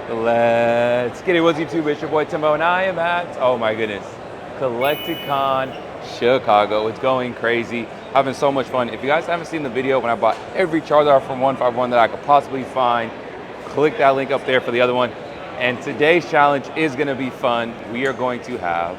Let's get it. What's YouTube? It's your boy Timbo, and I am at, oh my goodness, Collecticon Chicago. It's going crazy. Having so much fun. If you guys haven't seen the video when I bought every Charizard from 151 that I could possibly find, click that link up there for the other one. And today's challenge is going to be fun. We are going to have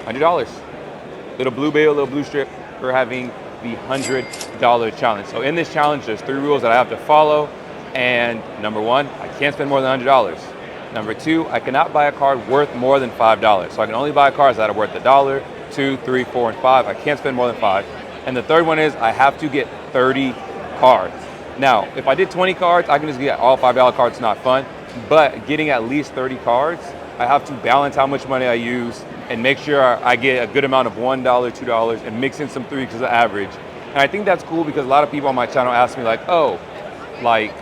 $100. Little blue bill, little blue strip. We're having the $100 challenge. So in this challenge, there's 3 rules that I have to follow. And number 1, I can't spend more than $100. Number 2, I cannot buy a card worth more than $5. So I can only buy cards that are worth $1, $2, $3, $4, and $5. I can't spend more than 5. And the third one is I have to get 30 cards. Now, if I did 20 cards, I can just get all $5 cards. It's not fun. But getting at least 30 cards, I have to balance how much money I use and make sure I get a good amount of $1, $2, and mix in some 3 because of average. And I think that's cool because a lot of people on my channel ask me like, oh, like,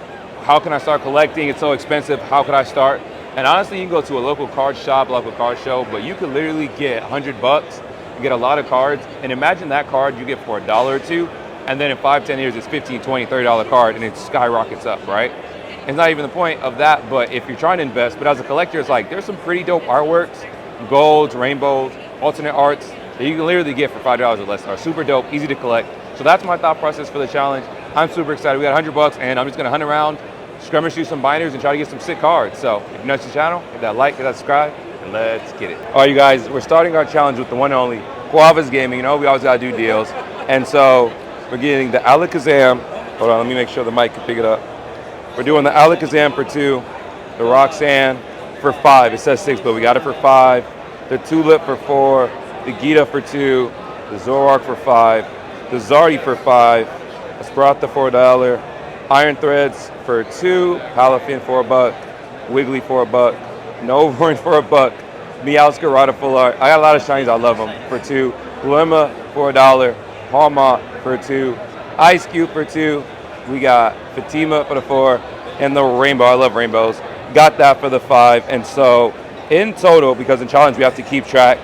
how can I start collecting? It's so expensive. How could I start? And honestly, you can go to a local card shop, local card show, but you could literally get $100 and get a lot of cards. And imagine that card you get for $1 or $2, and then in 5, 10 years, it's $15, $20, $30 card, and it skyrockets up, right? It's not even the point of that, but if you're trying to invest, but as a collector, it's like, there's some pretty dope artworks, golds, rainbows, alternate arts, that you can literally get for $5 or less. Are super dope, easy to collect. So that's my thought process for the challenge. I'm super excited. We got $100, and I'm just gonna hunt around, skirmish through some binders, and try to get some sick cards. So if you're new to the channel, hit that like, hit that subscribe, and let's get it. All right, you guys, we're starting our challenge with the one and only Guava's Gaming. You know, we always gotta do deals. And so we're getting the Alakazam. Hold on, let me make sure the mic can pick it up. We're doing the Alakazam for 2, the Roxanne for 5. It says 6, but we got it for 5. The Tulip for 4, the Gita for 2, the Zoroark for 5, the Zardy for 5, Esprata for $1, Iron Threads for 2, Palafin for $1, Wiggly for $1, Novorn for $1, Meowscarada full art. I got a lot of shinies, I love them, for 2, Glimma for $1, Palma for 2, Ice Cube for 2, we got Fatima for the 4, and the Rainbow. I love rainbows. Got that for the 5. And so in total, because in challenge we have to keep track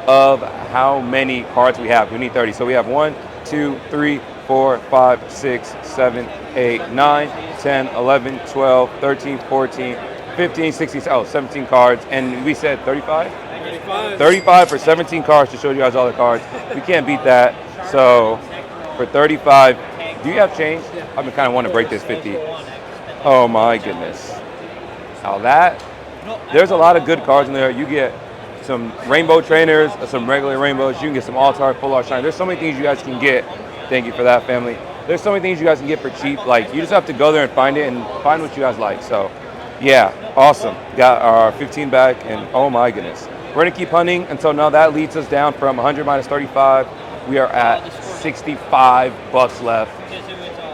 of how many cards we have. We need 30. So we have 1, 2, 3, 4, 5, 6, 7, 8, 9, 10, 11, 12, 13, 14, 15, 16, 17 cards. And we said 35? 35 for 17 cards to show you guys all the cards. We can't beat that. So for 35, do you have change? I've been kind of wanting to break this 50. Oh my goodness. Now that, there's a lot of good cards in there. You get some rainbow trainers, some regular rainbows. You can get some all-star, full art shine. There's so many things you guys can get. Thank you for that, family. There's so many things you guys can get for cheap. Like, you just have to go there and find it and find what you guys like. So yeah, awesome. Got our 15 back, and oh my goodness. We're gonna keep hunting until now. That leads us down from 100 minus 35. We are at $65 left.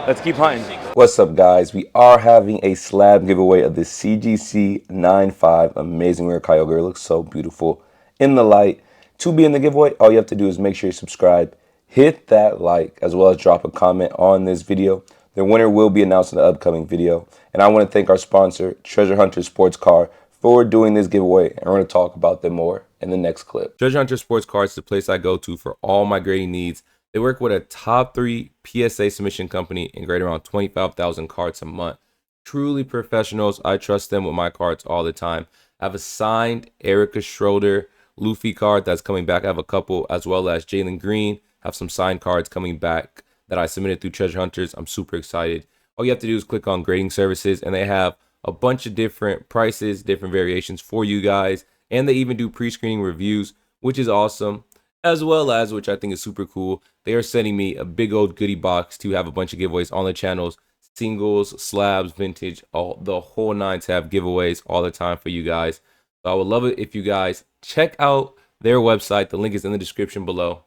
Let's keep hunting. What's up, guys? We are having a slab giveaway of the CGC 9.5 amazing rare Kyogre. It looks so beautiful in the light. To be in the giveaway, all you have to do is make sure you subscribe, hit that like, as well as drop a comment on this video. The winner will be announced in the upcoming video. And I want to thank our sponsor, Treasure Hunter Sports Car, for doing this giveaway. And we're going to talk about them more in the next clip. Treasure Hunter Sports Cars is the place I go to for all my grading needs. They work with a top 3 PSA submission company and grade around 25,000 cards a month. Truly professionals. I trust them with my cards all the time. I have a signed Erica Schroeder Luffy card that's coming back. I have a couple, as well as Jalen Green. I have some signed cards coming back that I submitted through Treasure Hunters. I'm super excited. All you have to do is click on grading services, and they have a bunch of different prices, different variations for you guys. And they even do pre-screening reviews, which is awesome. As well as, which I think is super cool, they are sending me a big old goodie box to have a bunch of giveaways on the channels. Singles, slabs, vintage, all the whole 9 to have giveaways all the time for you guys. So I would love it if you guys check out their website. The link is in the description below.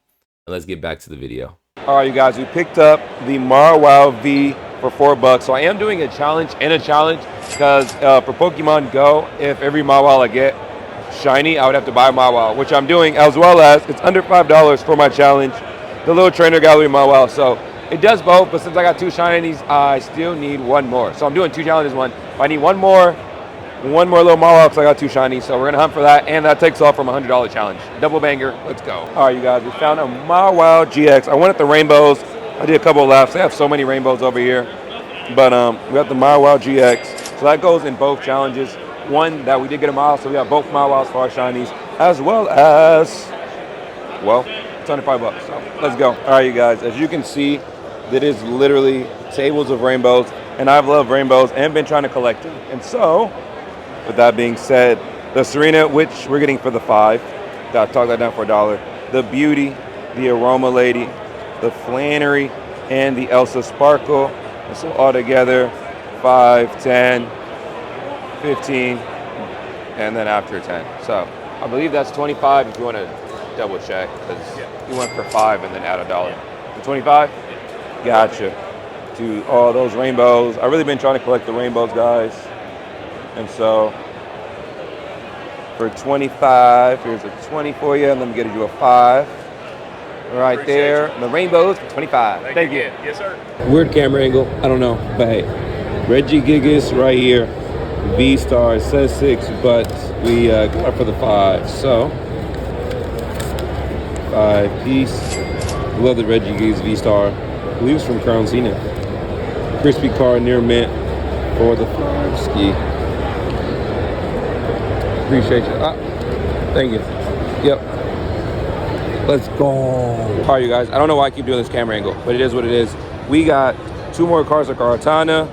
And let's get back to the video. All right, you guys, we picked up the Marwow V for $4. So I am doing a challenge in a challenge because for Pokemon Go, if every Marwow I get shiny, I would have to buy Marwow, which I'm doing, as well as it's under $5 for my challenge, the little trainer gallery Marwow. So it does both, but since I got 2 shinies, I still need 1 more. So I'm doing 2 challenges. If I need one more little Marwow because I got 2 shinies. So we're gonna hunt for that, and that takes off from a $100 challenge. Double banger. Let's go. All right, you guys, we found a Marwow GX. I wanted the rainbows. I did a couple of laps. They have so many rainbows over here, but we got the Marwow GX. So that goes in both challenges. One that we did get a mile, so we got both Mawiles for our shinies, as well as, well, it's under $5. So let's go. All right, you guys, as you can see, that is literally tables of rainbows, and I've loved rainbows and been trying to collect them. And so, with that being said, the Serena, which we're getting for the $5, got talk that down for $1. The Beauty, the Aroma Lady, the Flannery, and the Elsa Sparkle. And so all together, 5, 10, 15, and then after 10. So I believe that's 25 if you want to double check, because you went for 5 and then add $1. For 25? Gotcha. To all those rainbows. I've really been trying to collect the rainbows, guys. And so for 25, here's a 20 for you, and let me get you a 5. Right appreciate there. You. The rainbows for 25. Thank you. Yes, sir. Weird camera angle. I don't know. But hey, Reggie Gigas right here. V-Star. It says 6, but we got it for the 5. So, 5 piece. Love the Reggie Gigas V-Star. I believe it's from Crown Zenith. Crispy card near mint for the 5 ski. Appreciate you. Thank you. Yep. Let's go. All right, you guys. I don't know why I keep doing this camera angle, but it is what it is. We got 2 more cards of Kartana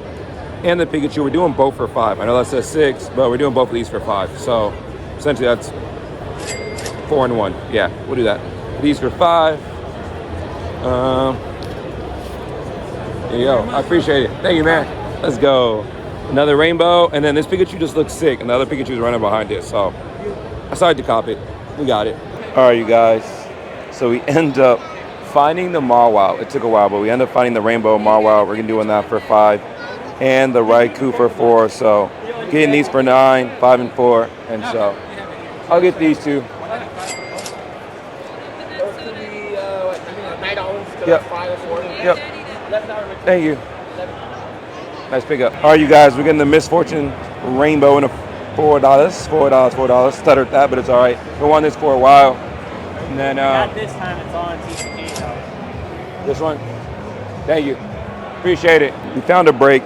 and the Pikachu. We're doing both for 5. I know that says 6, but we're doing both of these for 5. So essentially that's 4 and 1. Yeah, we'll do that. These for 5. There you go. I appreciate it. Thank you, man. Let's go. Another rainbow, and then this Pikachu just looks sick, and the other Pikachu's running behind it, so I decided to cop it. We got it. All right, you guys. So we end up finding the Mawile. It took a while, but we end up finding the rainbow Mawile. We're gonna doing that for 5, and the Raikou for 4. So getting these for 9, 5 and 4, and so I'll get these 2. Yep. Yep. Thank you. Nice pickup. All right, you guys, we're getting the Misfortune Rainbow in a $4. Stuttered that, but it's all right. We won this for a while. And then not this time, it's on TCG though. This one. Thank you. Appreciate it. We found a break,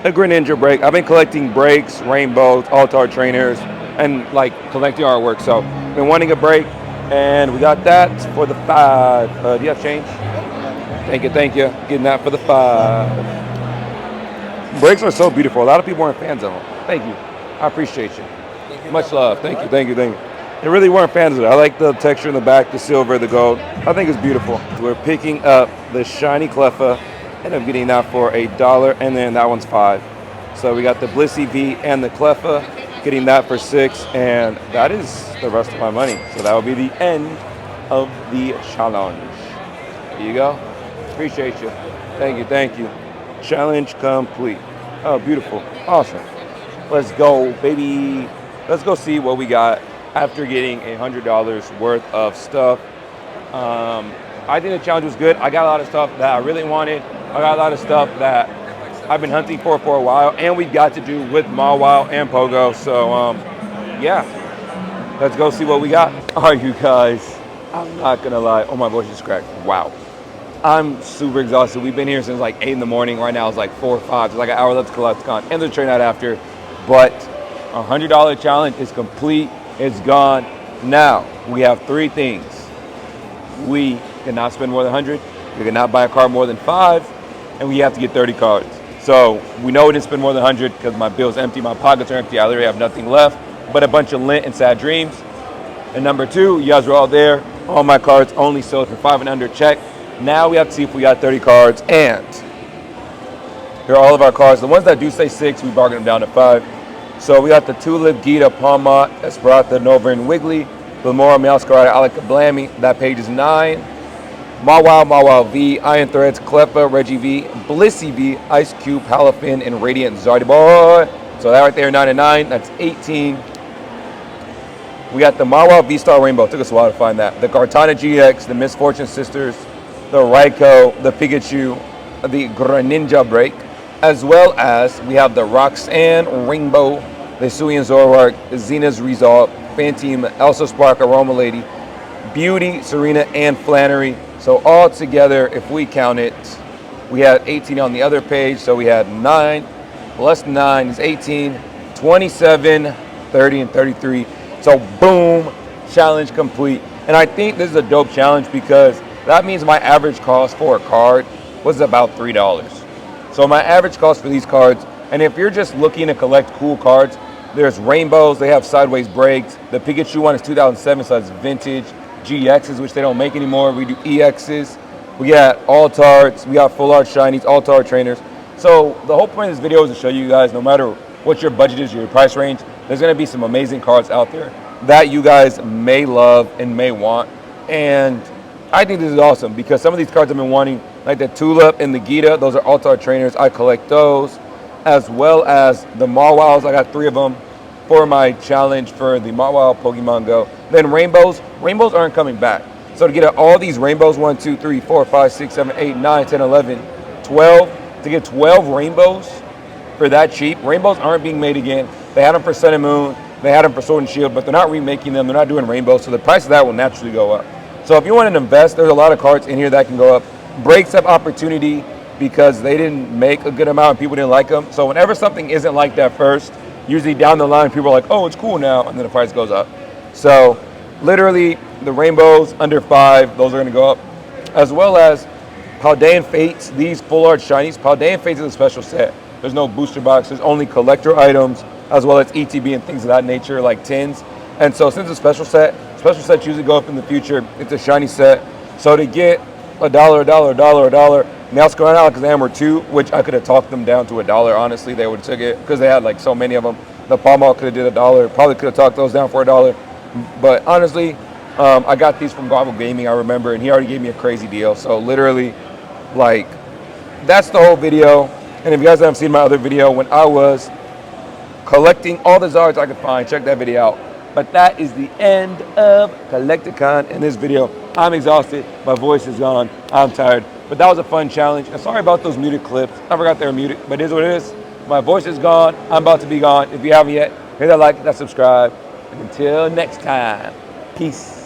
a Greninja break. I've been collecting breaks, rainbows, Altar trainers, and like collecting artwork. So been wanting a break, and we got that for the 5. Do you have change? Thank you, thank you. Getting that for the 5. Breaks are so beautiful. A lot of people aren't fans of them. Thank you. I appreciate you. Much love. Thank you, thank you, thank you. They really weren't fans of it. I like the texture in the back, the silver, the gold. I think it's beautiful. We're picking up the shiny Cleffa, and I'm getting that for $1, and then that one's 5. So we got the Blissey V and the Cleffa, getting that for 6, and that is the rest of my money. So that will be the end of the challenge. Here you go. Appreciate you. Thank you, thank you. Challenge complete. Oh, beautiful. Awesome. Let's go, baby. Let's go see what we got after getting $100 worth of stuff. I think the challenge was good. I got a lot of stuff that I really wanted. I got a lot of stuff that I've been hunting for a while, and we got to do with Mawile and Pogo. So, yeah. Let's go see what we got. All right, you guys. I'm not going to lie. Oh, my voice just cracked. Wow. I'm super exhausted. We've been here since like 8 in the morning. Right now it's like 4 or 5. It's like an hour left to collect con. And the train out after. But $100 challenge is complete. It's gone. Now we have 3 things. We cannot spend more than 100. We cannot buy a card more than 5. And we have to get 30 cards. So we know we didn't spend more than 100 because my bill's empty. My pockets are empty. I literally have nothing left but a bunch of lint and sad dreams. And number 2, you guys were all there. All my cards only sold for 5 and under. Check. Now we have to see if we got 30 cards, and here are all of our cards. The ones that do say 6, we bargained them down to 5. So we got the Tulip, Gita, Palma, Esperata, Nova, and Wiggly. Lamora, Meowscarada, Alaka, Blammy. That page is 9. Mawile V, Iron Threads, Cleffa, Reggie V, Blissey V, Ice Cube, Halafin, and Radiant Zardiboy. So that right there, 9 and 9. That's 18. We got the Mawile V-Star Rainbow. It took us a while to find that. The Kartana GX, the Misfortune Sisters, the Raikou, the Pikachu, the Greninja break, as well as we have the Roxanne Rainbow, the Suian Zoroark, Xena's Resolve, Phantom, Elsa Spark, Aroma Lady, Beauty, Serena, and Flannery. So all together, if we count it, we had 18 on the other page. So we had 9, plus 9 is 18, 27, 30, and 33. So boom, challenge complete. And I think this is a dope challenge because that means my average cost for a card was about $3. So my average cost for these cards, and if you're just looking to collect cool cards, there's rainbows, they have sideways breaks. The Pikachu one is 2007, so it's vintage. GXs, which they don't make anymore. We do EXs. We got Altards, we got full art shinies, Altar trainers. So the whole point of this video is to show you guys, no matter what your budget is, your price range, there's gonna be some amazing cards out there that you guys may love and may want. And I think this is awesome because some of these cards I've been wanting, like the Tulip and the Gita, those are Altar trainers. I collect those, as well as the Mawwows. I got 3 of them for my challenge for the Mawwow Pokemon Go. Then rainbows aren't coming back. So to get all these rainbows, 1, 2, 3, 4, 5, 6, 7, 8, 9, 10, 11, 12, to get 12 rainbows for that cheap, rainbows aren't being made again. They had them for Sun and Moon, they had them for Sword and Shield, but they're not remaking them, they're not doing rainbows, so the price of that will naturally go up. So if you want to invest, there's a lot of cards in here that can go up. Breaks have opportunity because they didn't make a good amount and people didn't like them. So whenever something isn't like that first, usually down the line, people are like, oh, it's cool now, and then the price goes up. So literally, the rainbows under 5, those are going to go up. As well as Paldean Fates, these full art shinies. Paldean Fates is a special set. There's no booster box. There's only collector items, as well as ETB and things of that nature, like tins. And so since it's a special sets usually go up in the future. It's a shiny set. So to get $1, now it's going out because they were 2, which I could have talked them down to $1. Honestly, they would have took it because they had like so many of them. The Palmall could have did $1. Probably could have talked those down for $1. But honestly, I got these from Gobble Gaming, I remember, and he already gave me a crazy deal. So literally, like, that's the whole video. And if you guys haven't seen my other video when I was collecting all the Zards I could find, check that video out. But that is the end of Collecticon in this video. I'm exhausted. My voice is gone. I'm tired. But that was a fun challenge. And sorry about those muted clips. I forgot they were muted, but it is what it is. My voice is gone. I'm about to be gone. If you haven't yet, hit that like, that subscribe. And until next time, peace.